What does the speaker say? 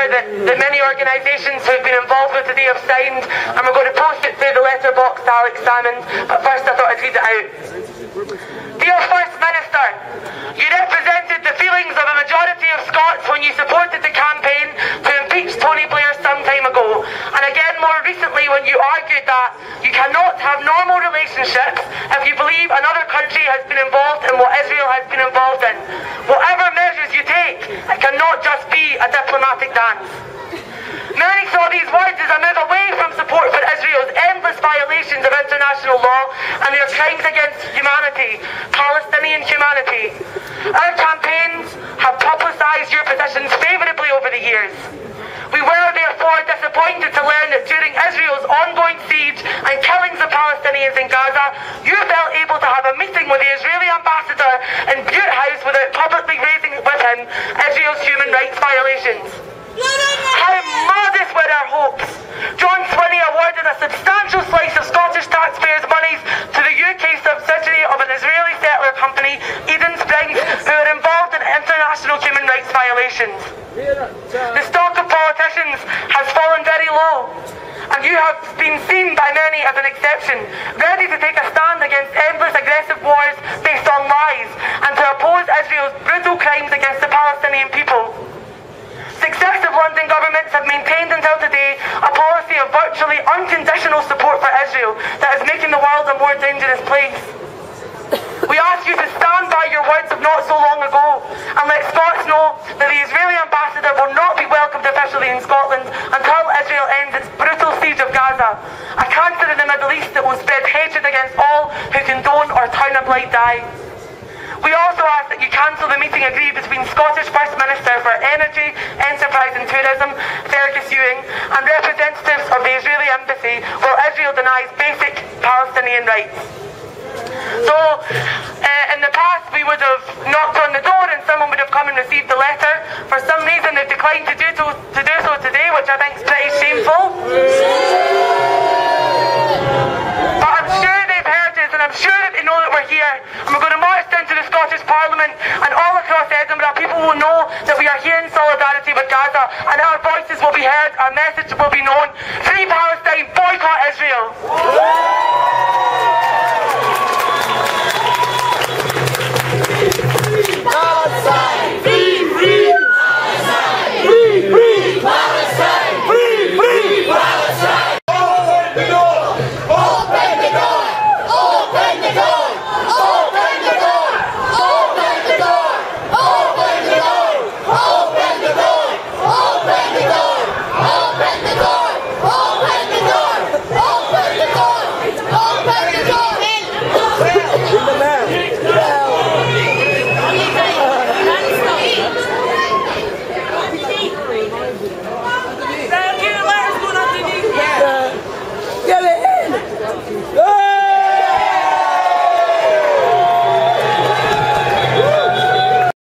letter that many organisations who've been involved with today have signed, and we're going to post it through the letterbox to Alex Salmond, but first I thought I'd read it out. Dear First Minister, you represented the feelings of a majority of Scots when you supported the campaign to impeach Tony Blair some time ago, and again more recently when you argued that you cannot have normal relationships if you believe another country has been involved in what Israel has been involved in. Whatever measures you take, it cannot just be a diplomatic dance. Many saw these words as a move away from support for Israel's endless violations of international law and their crimes against humanity, Palestinian humanity. Our campaigns have publicised your positions favourably over the years. We were therefore disappointed to learn that during Israel's ongoing siege and killings of Palestinians in Gaza, you felt able to have a meeting with the Israeli ambassador in Butte House without publicly raising with him Israel's human rights violations. How modest were our hopes! John Swinney awarded a substantial slice of Scottish taxpayers' monies to the UK subsidiary of an Israeli settler company, Eden Springs, who are involved in international human rights violations. The stock of politicians has fallen very low, and you have been seen by many as an exception, ready to take a stand against endless aggressive wars based on lies, and to oppose Israel's brutal crimes against the Palestinian people. Successive London governments have maintained until today a policy of virtually unconditional support for Israel that is making the world a more dangerous place. We ask you to stand by your words of not so long ago and let Scots know that the Israeli ambassador will not be welcomed officially in Scotland until Israel ends its brutal siege of Gaza, a cancer in the Middle East that will spread hatred against all who condone or turn a blind eye. We also ask that you cancel the meeting agreed between Scottish First Minister for Energy, Enterprise and Tourism, Fergus Ewing, and representatives of the Israeli Embassy while Israel denies basic Palestinian rights. So, in the past we would have knocked on the door and someone would have come and received the letter. For some reason they've declined to do so today, which I think is pretty shameful. But I'm sure they've heard us, and I'm sure that they know that we're here, and we're going to march down to the Scottish Parliament, and all across Edinburgh people will know that we are here in solidarity with Gaza, and our voices will be heard, our message will be known. Free Palestine, boycott Israel!